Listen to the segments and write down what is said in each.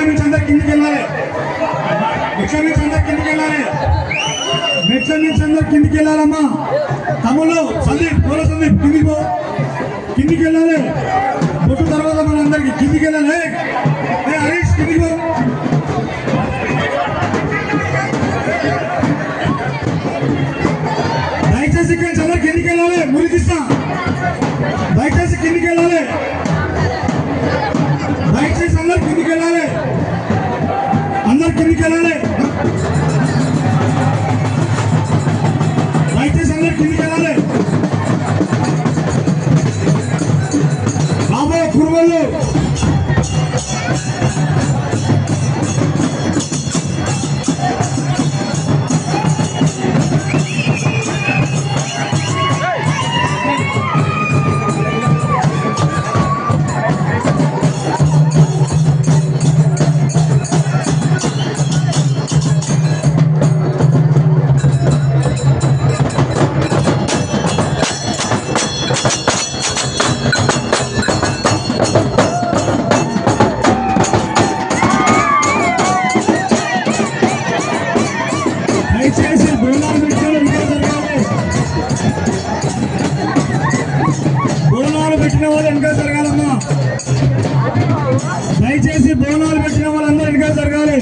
నుంచి అందరు కిందికి వెళ్ళాలి. మెట్ల నుంచి అందరు కిందికి వెళ్ళాలి. మెట్ల నుంచి అందరు కిందికి వెళ్ళాలమ్మా. తమ్ముళ్ళు సందీప్ పూల సందీప్ కిందికి పో. కిందికి వెళ్ళాలి. బొట్టు తర్వాత మన అందరికి కిందికి వెళ్ళాలి. హరీష్ కిందికి పో. దయచేసి ఇక్కడ అందరు కిందికి వెళ్ళాలి. మురికిస్తా దయచేసి కిందికి వెళ్ళాలి. దయచేసి అందరు కిందికి వెళ్ళాలి. అందరు కిందికి వెళ్ళాలి. దయచేసి అందరు కిందికి వెళ్ళాలి. బాబా కురువలు దయచేసి బోనాలు పెట్టిన ఇంకా జరగాలి. బోనాలు పెట్టిన వాళ్ళు ఇంకా జరగాలమ్మా. దయచేసి బోనాలు పెట్టిన వాళ్ళందరూ ఇంకా జరగాలి.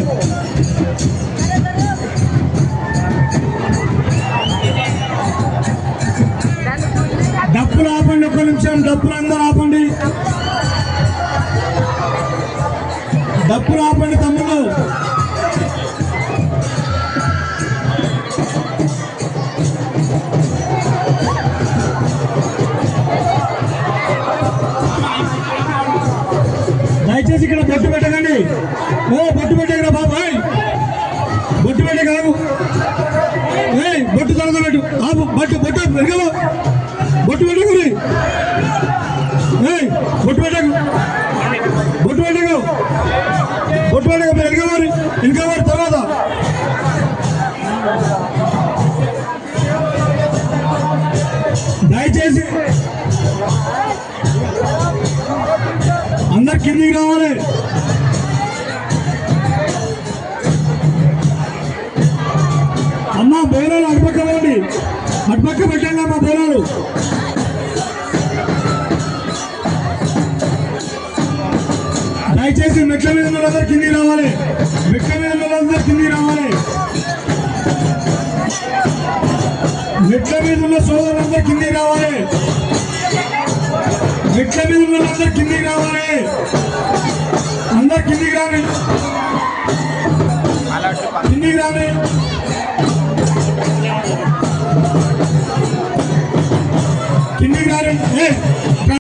డప్పులు ఆపండి. ఒక్క నిమిషం డప్పులు అందరూ ఆపండి. డప్పులు ఆపండి తమ్ముళ్ళు. దయచేసి ఇక్కడ బొట్టు పెట్టకండి. బొట్టు పెట్టగరా బాబాయ్. బొట్టు పెట్టే కాదు. బొట్టు తర్వాత పెట్టు. బొట్టు బొట్టు వెనకలో బొట్టు పెట్టకు. బొట్టు పెట్టకు. బొట్టు పెట్టకు. బొట్టు పెట్టక వెనకవారి ఇంకవారి తర్వాత దయచేసి అందరు కిందికి రావాలి. అమ్మా బోనాలు అటుపక్క పోండి. అటుపక్క పెట్టండి అమ్మా బోనాలు. దయచేసి మెట్ల మీద వాళ్ళందరూ కిందికి రావాలి. మెట్ల మీద వాళ్ళందరూ కిందికి రావాలి. మెట్ల మీద ఉన్న సోదరులందరూ కిందికి రావాలి. మెట్ల మీద ఉన్న వాళ్ళందరూ కిందికి రావాలి. అందరు కిందికి రాని. కిందికి రాని. కిందికి రాని.